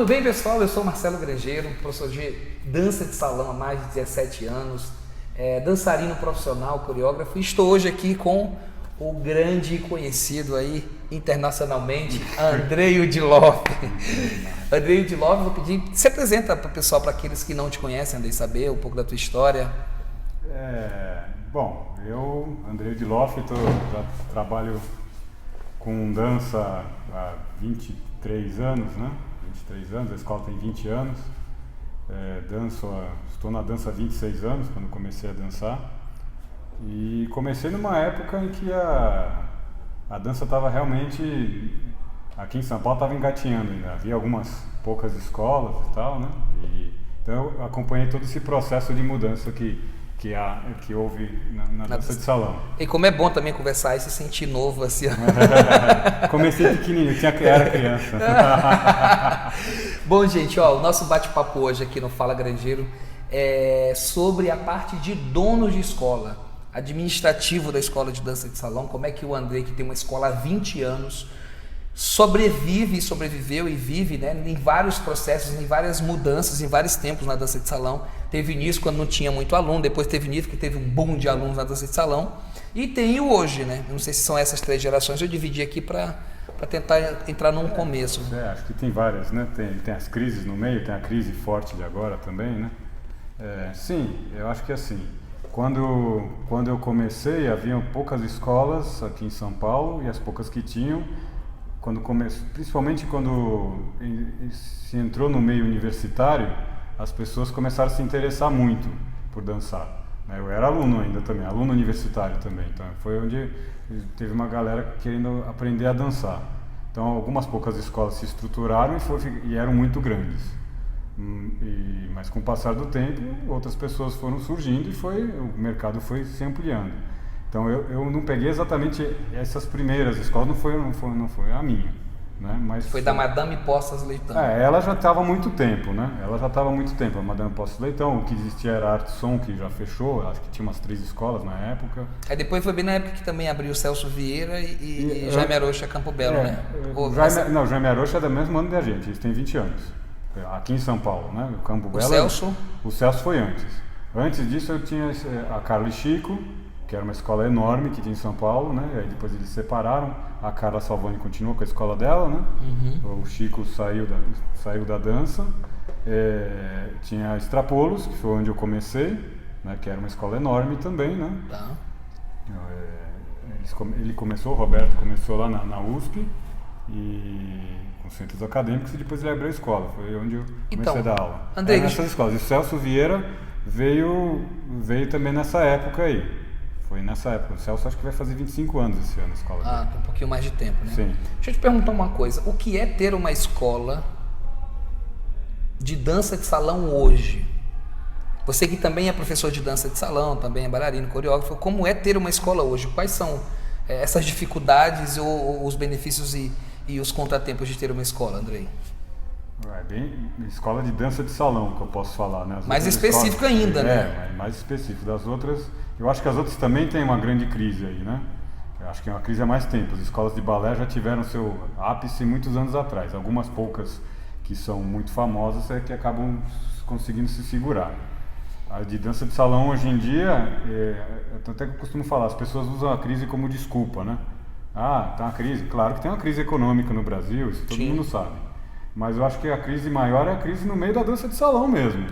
Tudo bem, pessoal? Eu sou Marcelo Grangeiro, professor de dança de salão há mais de 17 anos, dançarino profissional, coreógrafo, e estou hoje aqui com o grande e conhecido aí internacionalmente, Andrei Udilov. Andrei Udilov, vou pedir, se apresenta para o pessoal, para aqueles que não te conhecem, Andrei, saber um pouco da tua história. Bom, eu, Andrei Udilov, já trabalho com dança há 23 anos, né? 23 anos, a escola tem 20 anos. Estou na dança há 26 anos, quando comecei a dançar. E comecei numa época em que a dança estava realmente, aqui em São Paulo estava engatinhando ainda. Havia algumas poucas escolas e tal, né? Então eu acompanhei todo esse processo de mudança que houve na dança de salão. E como é bom também conversar e se sentir novo assim. Comecei pequenininho, era criança. Bom, gente, o nosso bate-papo hoje aqui no Fala Grangeiro é sobre a parte de donos de escola, administrativo da escola de dança de salão, como é que o Andrei, que tem uma escola há 20 anos, sobreviveu e vive, né, em vários processos, em várias mudanças, em vários tempos na dança de salão. Teve início quando não tinha muito aluno, depois teve início que teve um boom de alunos na dança de salão, e tem o hoje, né? Eu não sei se são essas 3 gerações, eu dividi aqui para tentar entrar num começo. Acho que tem várias, né? Tem as crises no meio, tem a crise forte de agora também, né? Sim, eu acho que assim, quando eu comecei, haviam poucas escolas aqui em São Paulo, e as poucas que tinham, principalmente quando se entrou no meio universitário, as pessoas começaram a se interessar muito por dançar. Eu era aluno ainda também, aluno universitário também, então foi onde teve uma galera querendo aprender a dançar. Então algumas poucas escolas se estruturaram e eram muito grandes. Mas com o passar do tempo, outras pessoas foram surgindo e o mercado foi se ampliando. Então eu não peguei exatamente essas primeiras escolas, não foi a minha, né? Mas foi da Madame Postas Leitão. Ela já estava há muito tempo, né? A Madame Postas Leitão. O que existia era a Arte Som, que já fechou, acho que tinha umas 3 escolas na época. Aí depois foi bem na época que também abriu o Celso Vieira e Jaime Arocha Campo Belo, né? Jaime Arocha é do mesmo ano da gente, eles têm 20 anos. Aqui em São Paulo, né? O Campo Belo. O Celso foi antes. Antes disso eu tinha a Carla e Chico, que era uma escola enorme que tinha em São Paulo, né? E aí depois eles se separaram. A Carla Salvani continuou com a escola dela, né? Uhum. O Chico saiu da dança. Tinha a Extrapolos, que foi onde eu comecei, né? Que era uma escola enorme também, né? Tá. O Roberto começou lá na USP, e com centros acadêmicos, e depois ele abriu a escola. Foi onde eu comecei a dar aula. Andrei, nessas escolas. E o Celso Vieira veio também nessa época aí. Foi nessa época. O Celso acho que vai fazer 25 anos esse ano na escola dele. Tem um pouquinho mais de tempo, né? Sim. Deixa eu te perguntar uma coisa. O que é ter uma escola de dança de salão hoje? Você que também é professor de dança de salão, também é bailarino, coreógrafo, como é ter uma escola hoje? Quais são essas dificuldades ou os benefícios e os contratempos de ter uma escola, Andrei? Bem escola de dança de salão, que eu posso falar, né? Mais específico ainda, né? Mais específico. Das outras, eu acho que as outras também têm uma grande crise aí, né? Eu acho que é uma crise há mais tempo. As escolas de balé já tiveram seu ápice muitos anos atrás. Algumas poucas que são muito famosas é que acabam conseguindo se segurar. A de dança de salão hoje em dia, até que eu costumo falar, as pessoas usam a crise como desculpa, né? Tá uma crise. Claro que tem uma crise econômica no Brasil, isso todo mundo sabe. Mas eu acho que a crise maior é a crise no meio da dança de salão mesmo.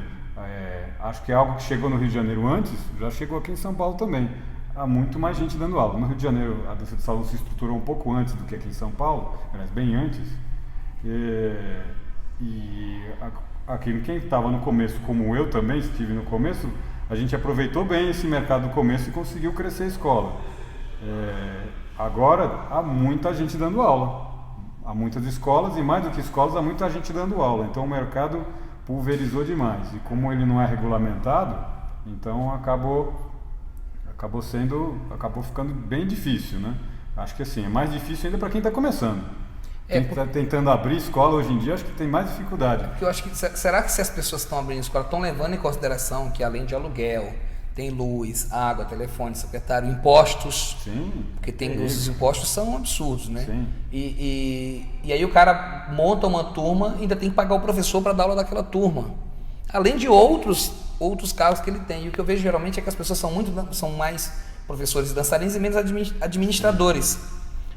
Acho que é algo que chegou no Rio de Janeiro antes, já chegou aqui em São Paulo também. Há muito mais gente dando aula. No Rio de Janeiro a dança de salão se estruturou um pouco antes do que aqui em São Paulo, aliás, bem antes. Quem estava no começo, como eu também estive no começo, a gente aproveitou bem esse mercado do começo e conseguiu crescer a escola. Agora há muita gente dando aula. Há muitas escolas, e mais do que escolas, há muita gente dando aula. Então o mercado pulverizou demais. E como ele não é regulamentado, então acabou ficando bem difícil, né? Acho que assim, é mais difícil ainda para quem está começando. Quem está tentando abrir escola hoje em dia, acho que tem mais dificuldade. Porque eu acho que, será que se as pessoas estão abrindo escola, estão levando em consideração que além de aluguel, tem luz, água, telefone, secretário, impostos. Sim. Porque os impostos são absurdos, né? Sim. E aí o cara monta uma turma e ainda tem que pagar o professor para dar aula daquela turma. Além de outros cargos que ele tem. E o que eu vejo geralmente é que as pessoas são mais professores e dançarinos e menos administradores.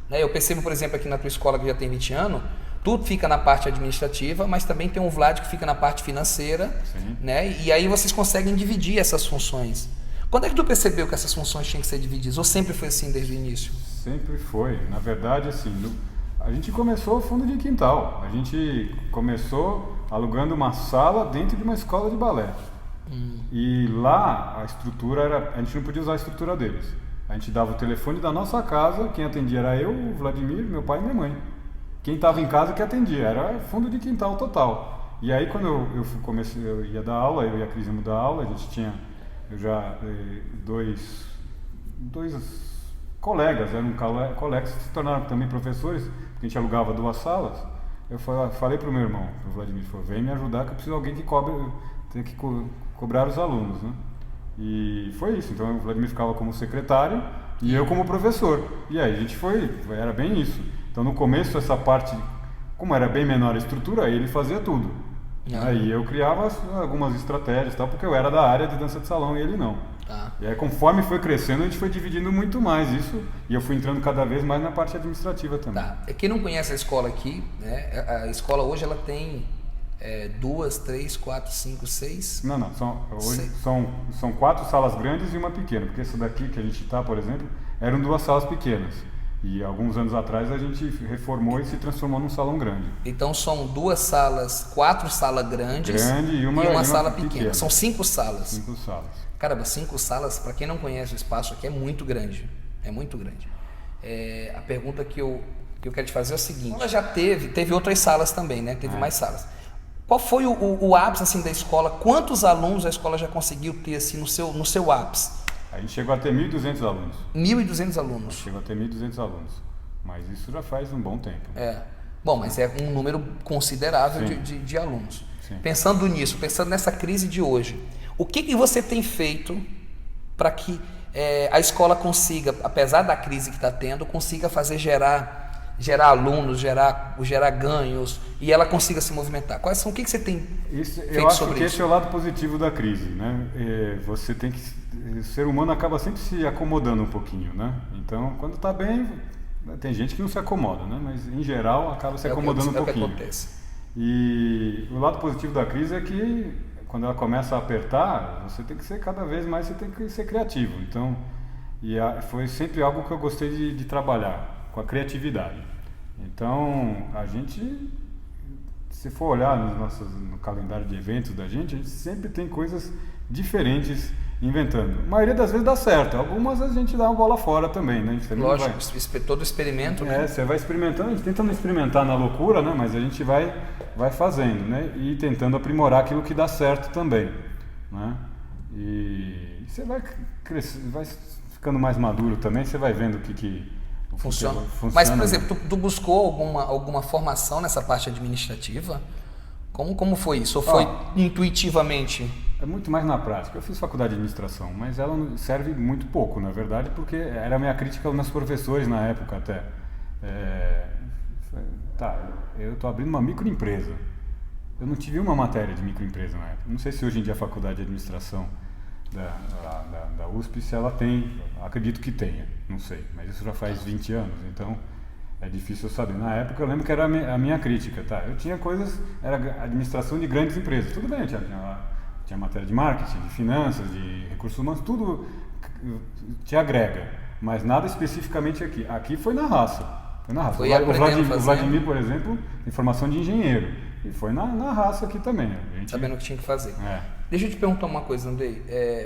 Né? Eu percebo, por exemplo, aqui na tua escola, que já tem 20 anos, tu fica na parte administrativa, mas também tem um Vlad que fica na parte financeira. Sim. Né? E aí vocês conseguem dividir essas funções. Quando é que tu percebeu que essas funções tinham que ser divididas? Ou sempre foi assim desde o início? Sempre foi. Na verdade, assim, a gente começou fundo de quintal. A gente começou alugando uma sala dentro de uma escola de balé. E lá a estrutura a gente não podia usar a estrutura deles. A gente dava o telefone da nossa casa, quem atendia era eu, o Vladimir, meu pai e minha mãe. Quem estava em casa que atendia, era fundo de quintal total. E aí quando eu ia dar aula, eu e a Cris íamos dar aula, a gente tinha dois colegas, eram colegas que se tornaram também professores, porque a gente alugava 2 salas. Eu falei para o meu irmão, o Vladimir, vem me ajudar que eu preciso de alguém que tem que cobrar os alunos, né? E foi isso, então o Vladimir ficava como secretário e eu como professor. E aí a gente era bem isso. Então no começo essa parte, como era bem menor a estrutura, ele fazia tudo. Aí eu criava algumas estratégias, tal, porque eu era da área de dança de salão e ele não. E aí conforme foi crescendo a gente foi dividindo muito mais isso e eu fui entrando cada vez mais na parte administrativa também. Quem não conhece a escola aqui, né, a escola hoje ela tem 2, 3, 4, 5, 6... Não, hoje são 4 salas grandes e uma pequena, porque essa daqui que a gente está, por exemplo, eram 2 salas pequenas. E alguns anos atrás a gente reformou e se transformou num salão grande. Então são 2 salas, 4 salas grandes e uma sala pequena. São 5 salas. 5 salas. Caramba, 5 salas, para quem não conhece o espaço aqui, é muito grande. É muito grande. A pergunta que eu quero te fazer é o seguinte. Ela já teve outras salas também, né? Teve mais salas. Qual foi o ápice assim, da escola? Quantos alunos a escola já conseguiu ter assim, no seu ápice? A gente chegou a ter 1.200 alunos. 1.200 alunos? Chegou a ter 1.200 alunos. Mas isso já faz um bom tempo. Bom, mas é um número considerável de alunos. Sim. Pensando nisso, pensando nessa crise de hoje, o que você tem feito para que a escola consiga, apesar da crise que está tendo, consiga fazer gerar alunos, gerar ganhos e ela consiga se movimentar? O que você tem feito sobre isso? Eu acho que esse é o lado positivo da crise, né? Você tem que... O ser humano acaba sempre se acomodando um pouquinho, né? Então, quando está bem, tem gente que não se acomoda, né? Mas, em geral, acaba se acomodando um pouquinho. É o que acontece. E o lado positivo da crise é que, quando ela começa a apertar, você tem que ser cada vez mais, você tem que ser criativo. Então, foi sempre algo que eu gostei de trabalhar, com a criatividade. Então, a gente, se for olhar no calendário de eventos da gente sempre tem coisas diferentes inventando. A maioria das vezes dá certo, algumas a gente dá uma bola fora também, né? Lógico, todo experimento, né? Você vai experimentando, a gente tenta não experimentar na loucura, né? Mas a gente vai fazendo, né? E tentando aprimorar aquilo que dá certo também, né? E você vai crescendo, vai ficando mais maduro também, você vai vendo o que funciona. Mas, por exemplo, tu buscou alguma formação nessa parte administrativa? Como foi isso? Ou foi intuitivamente? É muito mais na prática. Eu fiz faculdade de administração, mas ela serve muito pouco, na verdade, porque era a minha crítica aos meus professores na época até. Eu estou abrindo uma microempresa. Eu não tive uma matéria de microempresa na época. Não sei se hoje em dia a faculdade de administração da USP, se ela tem, acredito que tenha, não sei, mas isso já faz 20 anos, então é difícil eu saber. Na época eu lembro que era a minha crítica, eu tinha coisas, era administração de grandes empresas, tudo bem, tinha matéria de marketing, de finanças, de recursos humanos, tudo te agrega, mas nada especificamente aqui. Aqui foi na raça. O Vladimir, por exemplo, tem formação de engenheiro, e foi na raça aqui também. Sabendo o que tinha que fazer. Deixa eu te perguntar uma coisa, Andrei.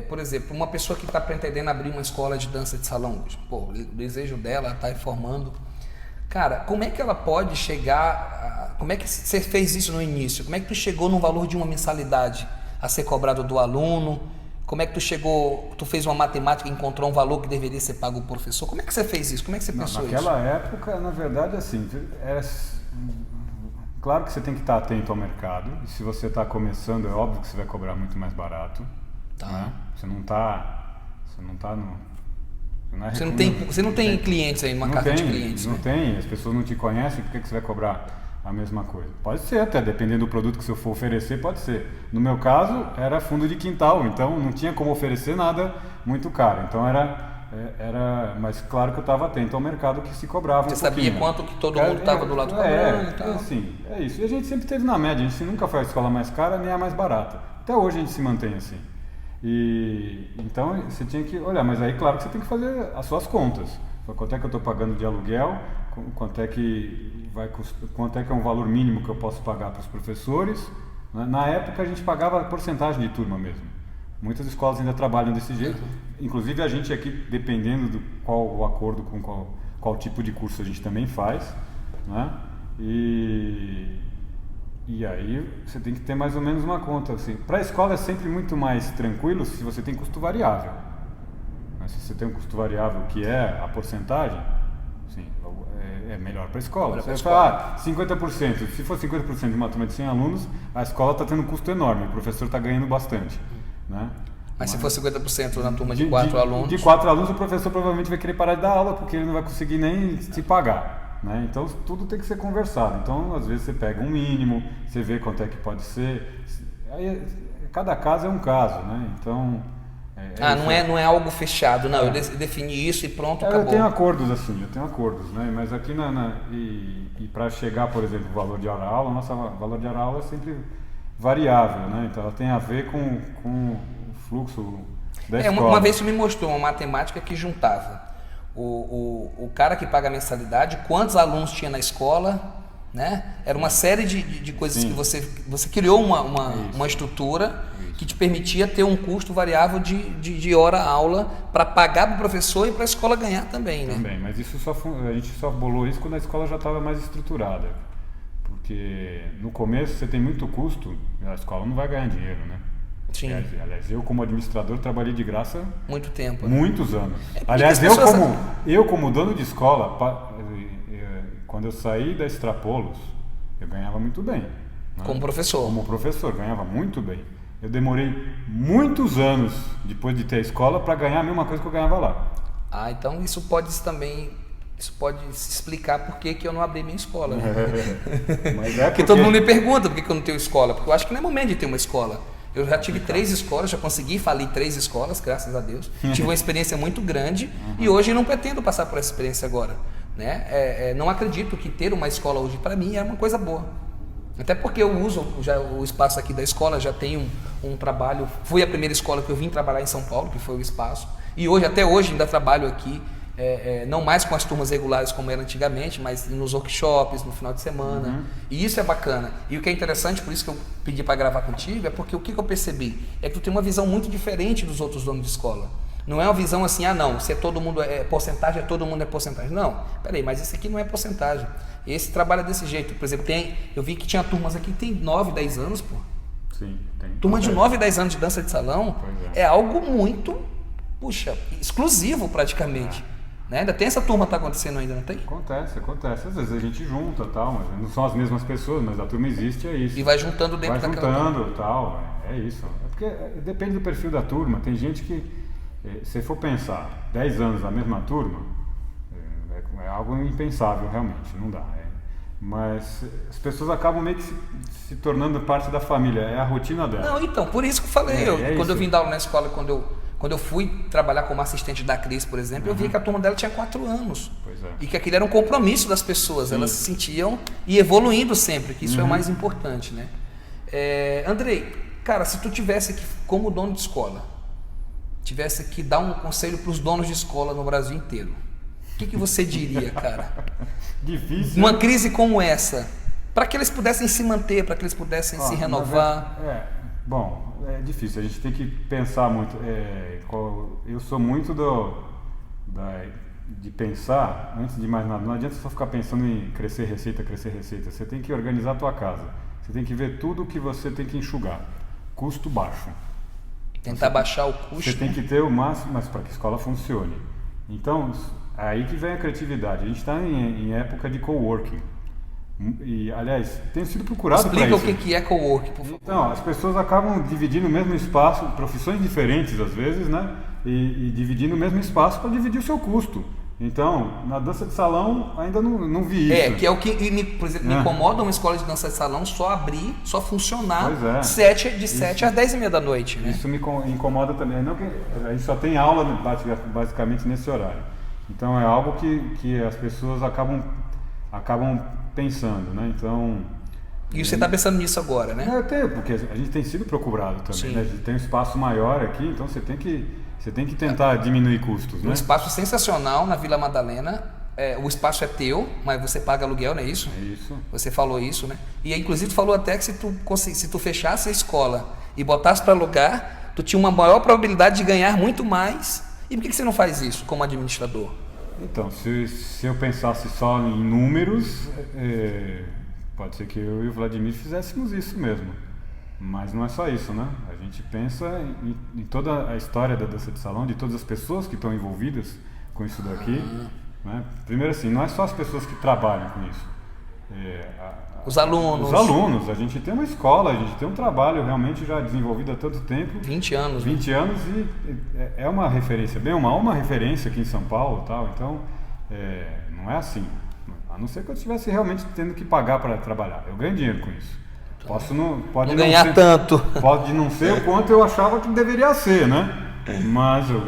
Por exemplo, uma pessoa que está pretendendo abrir uma escola de dança de salão, o desejo dela está formando. Cara, como é que ela pode chegar... Como é que você fez isso no início? Como é que tu chegou no valor de uma mensalidade a ser cobrado do aluno? Como é que tu fez uma matemática e encontrou um valor que deveria ser pago ao professor? Como é que você fez isso? Como é que você pensou isso? Naquela época, na verdade, assim, claro que você tem que estar atento ao mercado, e se você está começando, é óbvio que você vai cobrar muito mais barato. Né? Você não está Você não está no... Você não tem clientes aí, uma carta de clientes. Não tem, as pessoas não te conhecem, por que você vai cobrar a mesma coisa? Pode ser até, dependendo do produto que você for oferecer, pode ser. No meu caso, era fundo de quintal, então não tinha como oferecer nada muito caro. Então mas claro que eu estava atento ao mercado que se cobrava. Você sabia quanto que todo mundo estava do lado cobrando e tal? Assim, é isso. E a gente sempre esteve na média, a gente nunca foi a escola mais cara nem a mais barata. Até hoje a gente se mantém assim. E então você tinha que olhar, mas aí claro que você tem que fazer as suas contas. Quanto é que eu estou pagando de aluguel? Quanto é que é um valor mínimo que eu posso pagar para os professores? Na época a gente pagava a porcentagem de turma mesmo. Muitas escolas ainda trabalham desse jeito. Inclusive a gente aqui, dependendo do qual o acordo com qual tipo de curso a gente também faz, né? E aí você tem que ter mais ou menos uma conta. Assim. Para a escola é sempre muito mais tranquilo se você tem custo variável. Mas se você tem um custo variável que é a porcentagem, sim, é melhor para a escola. Você vai falar 50%. Se for 50% de uma turma de 100 alunos, a escola está tendo um custo enorme, o professor está ganhando bastante. Né? Mas se for 50% na turma de 4 alunos... De 4 alunos, o professor provavelmente vai querer parar de dar aula, porque ele não vai conseguir nem se pagar. Né? Então tudo tem que ser conversado. Então às vezes você pega um mínimo, você vê quanto é que pode ser. Aí, cada caso é um caso, né? Então não é algo fechado, não. Eu defini isso e pronto, acabou. Eu tenho acordos, né? Mas aqui e para chegar, por exemplo, o valor de hora-aula, nosso valor de hora-aula é sempre variável, né? Então ela tem a ver com o fluxo da escola. Uma vez você me mostrou uma matemática que juntava o cara que paga a mensalidade, quantos alunos tinha na escola, né? Era uma série de coisas. Sim. Que você criou uma estrutura que te permitia ter um custo variável de hora-aula para pagar para o professor e para a escola ganhar também, né? Também, mas isso a gente só bolou isso quando a escola já estava mais estruturada. Porque no começo você tem muito custo, a escola não vai ganhar dinheiro, né? Sim. Aliás, eu como administrador trabalhei de graça muito tempo, muitos anos. Aliás, eu como dono de escola, quando eu saí da Extrapolos, eu ganhava muito bem. Né? Como professor? Como professor, ganhava muito bem. Eu demorei muitos anos depois de ter a escola para ganhar a mesma coisa que eu ganhava lá. Então isso pode se explicar por que eu não abri minha escola. Né? Mas porque todo mundo me pergunta por que eu não tenho escola, porque eu acho que não é momento de ter uma escola. Eu já tive 3 escolas, já consegui falir 3 escolas, graças a Deus. Tive uma experiência muito grande e hoje não pretendo passar por essa experiência agora. Né? Não acredito que ter uma escola hoje para mim é uma coisa boa. Até porque eu uso já o espaço aqui da escola, já tenho um trabalho. Fui a primeira escola que eu vim trabalhar em São Paulo, que foi o espaço. E hoje, até hoje, ainda trabalho aqui. Não mais com as turmas regulares como era antigamente, mas nos workshops, no final de semana. E isso é bacana. E o que é interessante, por isso que eu pedi para gravar contigo, é porque o que eu percebi? É que tu tem uma visão muito diferente dos outros donos de escola. Não é uma visão assim, se todo mundo é porcentagem, todo mundo é porcentagem. Não, peraí, mas esse aqui não é porcentagem. Esse trabalha desse jeito. Por exemplo, eu vi que tinha turmas aqui que tem 9, 10 anos, pô. Sim, tem. Turma de 9, 10 anos de dança de salão é algo muito, exclusivo praticamente. Né? Ainda tem essa turma que está acontecendo ainda, não tem? Acontece. Às vezes a gente junta tal, mas não são as mesmas pessoas, mas a turma existe, é isso. E vai juntando dentro daquela turma. Vai juntando tal, é isso. É porque depende do perfil da turma. Tem gente que, se for pensar 10 anos na mesma turma, é algo impensável realmente, não dá. Mas as pessoas acabam meio que se tornando parte da família, é a rotina dela. Não, então, por isso que eu falei, quando eu vim dar aula na escola, quando eu fui trabalhar como assistente da Cris, por exemplo, eu vi que a turma dela tinha 4 anos. Pois é. E que aquilo era um compromisso das pessoas. Sim. Elas se sentiam e evoluindo sempre, que isso é o mais importante, né? Andrei, cara, se tu tivesse que, como dono de escola, tivesse que dar um conselho para os donos de escola no Brasil inteiro, o que você diria, cara? Difícil. Uma crise como essa, para que eles pudessem se manter, para que eles pudessem se renovar. Bom, é difícil, a gente tem que pensar muito. Eu sou muito de pensar, antes de mais nada, não adianta só ficar pensando em crescer receita. Você tem que organizar a tua casa. Você tem que ver tudo que você tem que enxugar. Custo baixo. Tentar baixar o custo. Você tem que ter o máximo, mas para que a escola funcione. Então, aí que vem a criatividade. A gente está em época de coworking. E, aliás, tenho sido procurado para Explica isso. o que é coworking, por favor. Então, as pessoas acabam dividindo o mesmo espaço, profissões diferentes às vezes, né? E dividindo o mesmo espaço para dividir o seu custo. Então, na dança de salão, ainda não vi isso. Que é o que, por exemplo, me incomoda uma escola de dança de salão só abrir, só funcionar Pois é. de 7 às 10h30 da noite, né? Isso me incomoda também. Não que a gente só tem aula basicamente nesse horário. Então, é algo que as pessoas acabam pensando, né? Então... E você está pensando nisso agora, né? Até porque a gente tem sido procurado também, né? A gente tem um espaço maior aqui, então você tem que tentar diminuir custos, né? Um espaço sensacional na Vila Madalena. O espaço é teu, mas você paga aluguel, não é isso? É isso. Você falou isso, né? E inclusive tu falou até que se tu fechasse a escola e botasse para alugar, tu tinha uma maior probabilidade de ganhar muito mais. E por que você não faz isso como administrador? Então, se eu pensasse só em números, pode ser que eu e o Vladimir fizéssemos isso mesmo. Mas não é só isso, né? A gente pensa em toda a história da dança de salão, de todas as pessoas que estão envolvidas com isso daqui. Né? Primeiro assim, não é só as pessoas que trabalham com isso. Os alunos. Os alunos. A gente tem uma escola, a gente tem um trabalho realmente já desenvolvido há tanto tempo. 20 anos. 20 anos e é uma referência, bem ou mal, uma referência aqui em São Paulo e tal. Então, não é assim. A não ser que eu estivesse realmente tendo que pagar para trabalhar. Eu ganho dinheiro com isso. Pode não ganhar ser, tanto. Pode não ser o quanto eu achava que deveria ser, né? Mas eu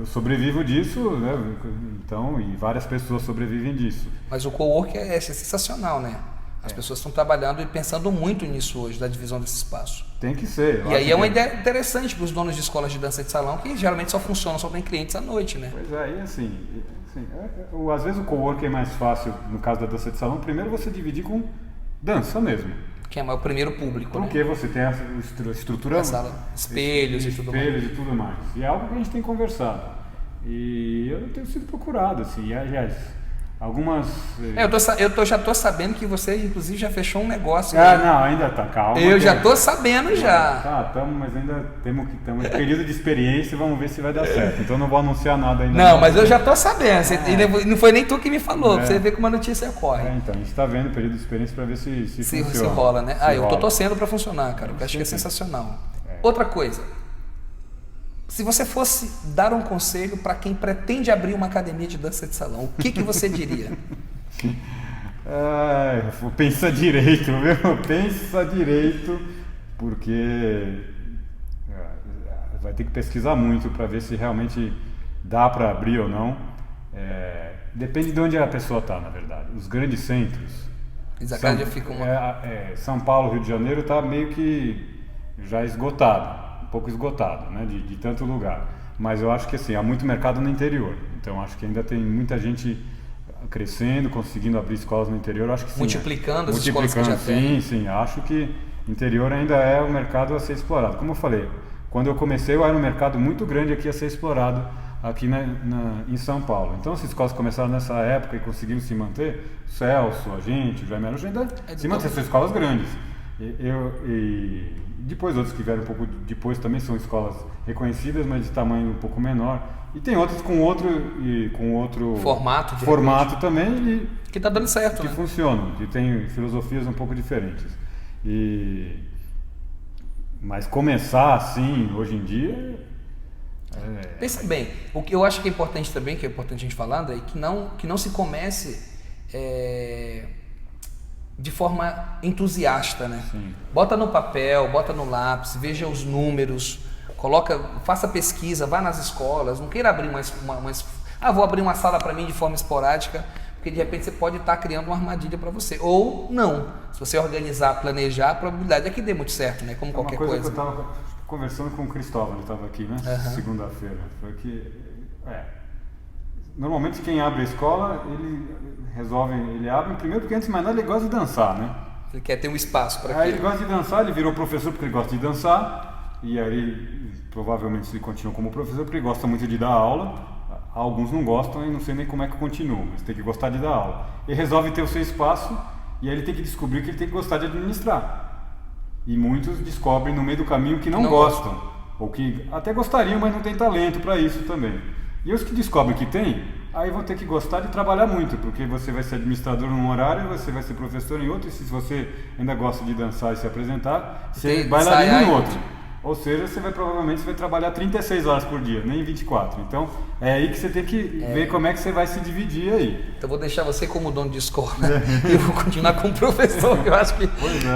sobrevivo disso, né? Então, e várias pessoas sobrevivem disso. Mas o coworking é sensacional, né? As pessoas estão trabalhando e pensando muito nisso hoje, da divisão desse espaço. Tem que ser. E aí é uma ideia interessante para os donos de escolas de dança de salão, que geralmente só funcionam, só tem clientes à noite, né? Pois é, e assim às vezes o coworking é mais fácil, no caso da dança de salão, primeiro você dividir com dança mesmo. Que é o primeiro público, Porque né? você tem a estrutura... Espelhos e tudo mais. Espelhos e tudo mais. E é algo que a gente tem conversado. E eu tenho sido procurado, assim, aliás, algumas... Eu já tô sabendo que você, inclusive, já fechou um negócio. Não, ainda tá, calma. Eu já tô sabendo já. Tá, mas ainda temos em período de experiência, vamos ver se vai dar certo. Então não vou anunciar nada ainda. Não, mas eu já tô sabendo. E não foi nem tu que me falou, pra você ver como a notícia corre. Então, a gente tá vendo o período de experiência para ver se funciona. Se rola, né? Eu tô torcendo para funcionar, cara. Eu acho que é sensacional. Outra coisa. Se você fosse dar um conselho para quem pretende abrir uma academia de dança de salão, o que você diria? Pensa direito, viu? Pensa direito, porque vai ter que pesquisar muito para ver se realmente dá para abrir ou não. Depende de onde a pessoa está, na verdade. Os grandes centros. São Paulo, Rio de Janeiro está meio que já esgotado. Um pouco esgotado, né, de tanto lugar. Mas eu acho que assim, há muito mercado no interior. Então acho que ainda tem muita gente crescendo, conseguindo abrir escolas no interior. Acho que sim. Multiplicando as escolas que já tem. Sim. Acho que interior ainda é um mercado a ser explorado. Como eu falei, quando eu comecei, eu era um mercado muito grande aqui a ser explorado aqui em São Paulo. Então, as escolas começaram nessa época e conseguiram se manter. O Celso, a gente, o Jaime Arujo ainda se manter, são escolas grandes. E depois outros que vieram um pouco depois também são escolas reconhecidas, mas de tamanho um pouco menor. E tem outras com outro formato também que está dando certo, que funcionam, que tem filosofias um pouco diferentes. Mas começar assim hoje em dia pensa bem. O que eu acho que é importante também, que é importante a gente falar, é que não se comece de forma entusiasta, né? Sim. Bota no papel, bota no lápis, veja os números, faça pesquisa, vá nas escolas, não queira abrir vou abrir uma sala para mim de forma esporádica, porque de repente você pode estar criando uma armadilha para você, ou não. Se você organizar, planejar, a probabilidade é que dê muito certo, né? Como qualquer coisa. Uma coisa que eu estava conversando com o Cristóvão, ele estava aqui, né? Segunda-feira, foi que normalmente quem abre a escola, ele abre primeiro porque antes de mais nada ele gosta de dançar, né? Ele quer ter um espaço para aquilo. Aí ele gosta de dançar, ele virou professor porque ele gosta de dançar, e aí provavelmente ele continua como professor porque ele gosta muito de dar aula. Alguns não gostam e não sei nem como é que continua, mas tem que gostar de dar aula. Ele resolve ter o seu espaço e aí ele tem que descobrir que ele tem que gostar de administrar. E muitos descobrem no meio do caminho que não gostam, ou que até gostariam, mas não tem talento para isso também. E os que descobrem que tem, aí vão ter que gostar de trabalhar muito, porque você vai ser administrador num horário, você vai ser professor em outro, e se você ainda gosta de dançar e se apresentar, você é bailarino em outro. Ou seja, provavelmente você vai trabalhar 36 horas por dia, nem 24. Então, é aí que você tem que ver como é que você vai se dividir aí. Então, eu vou deixar você como dono de escola e eu vou continuar como professor, que eu acho que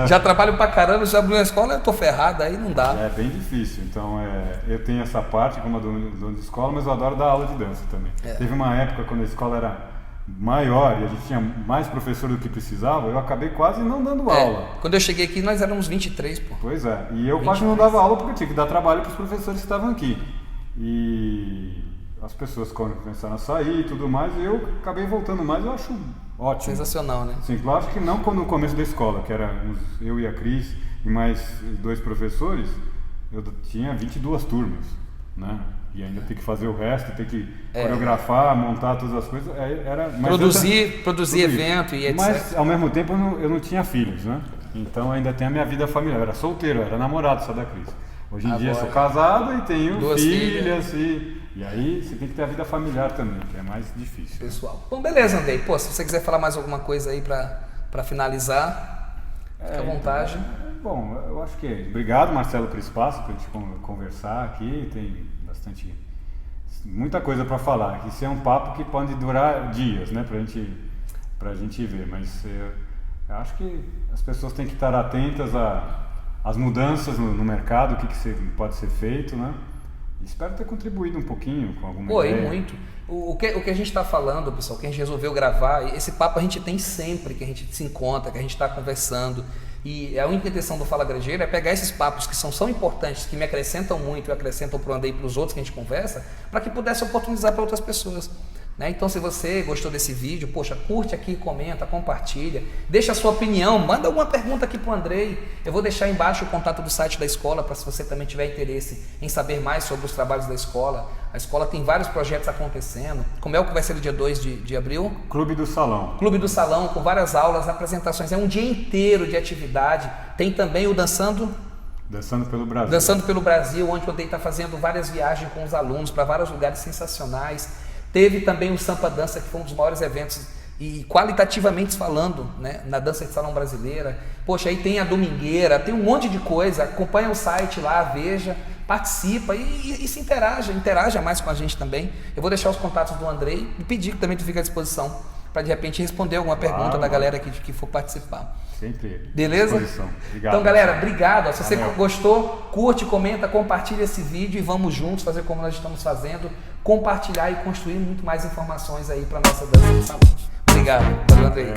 já trabalho pra caramba, já abriu uma escola, eu tô ferrado, aí não dá. É bem difícil. Então, eu tenho essa parte como dono de escola, mas eu adoro dar aula de dança também. Teve uma época quando a escola era maior e a gente tinha mais professor do que precisava, eu acabei quase não dando aula. Quando eu cheguei aqui, nós éramos 23, pô. Pois é, e eu quase não dava aula porque eu tinha que dar trabalho para os professores que estavam aqui. E as pessoas começaram a sair e tudo mais, e eu acabei voltando mais, eu acho ótimo. Sensacional, né? Sim, claro que não no começo da escola, que era eu e a Cris e mais 2 professores, eu tinha 22 turmas, né? E ainda tem que fazer o resto, tem que coreografar, montar todas as coisas. Produzir evento e etc. Mas, ao mesmo tempo, eu não tinha filhos, né? Então, ainda tem a minha vida familiar. Eu era solteiro, eu era namorado só da Cris. Hoje em dia, sou casado e tenho 2 filhas. E aí, você tem que ter a vida familiar também, que é mais difícil. Pessoal. Bom, beleza, Andrei. Pô, se você quiser falar mais alguma coisa aí para finalizar, fica à vontade. Bom, eu acho que obrigado, Marcelo, por esse espaço, para a gente conversar aqui. Tem muita coisa para falar. Isso é um papo que pode durar dias, né, pra gente ver, mas eu acho que as pessoas têm que estar atentas às mudanças no mercado, o que pode ser feito, né? Espero ter contribuído um pouquinho com alguma ideia. E muito. O que a gente está falando, pessoal, que a gente resolveu gravar, esse papo a gente tem sempre, que a gente se encontra, que a gente está conversando. E a única intenção do Fala Granjeiro é pegar esses papos que são importantes, que me acrescentam muito e acrescentam para o Andrei e para os outros que a gente conversa, para que pudesse oportunizar para outras pessoas. Né? Então, se você gostou desse vídeo, poxa, curte aqui, comenta, compartilha, deixa a sua opinião, manda alguma pergunta aqui para o Andrei. Eu vou deixar embaixo o contato do site da escola, para se você também tiver interesse em saber mais sobre os trabalhos da escola. A escola tem vários projetos acontecendo. Como é o que vai ser no dia 2 de abril? Clube do Salão. Clube do Salão, com várias aulas, apresentações. É um dia inteiro de atividade. Tem também o Dançando pelo Brasil. Dançando pelo Brasil, onde o Andrei está fazendo várias viagens com os alunos para vários lugares sensacionais. Teve também o Sampa Dança, que foi um dos maiores eventos, e qualitativamente falando, né, na dança de salão brasileira. Poxa, aí tem a Domingueira, tem um monte de coisa. Acompanha o site lá, veja, participa e se interaja mais com a gente também. Eu vou deixar os contatos do Andrei e pedir que também tu fique à disposição para de repente responder alguma pergunta da galera que for participar. Sempre. Beleza? Obrigado, então, galera, obrigado. Se você gostou, curte, comenta, compartilha esse vídeo e vamos juntos fazer como nós estamos fazendo, compartilhar e construir muito mais informações aí para nossa dança de salão. Obrigado. Valeu, Andrei.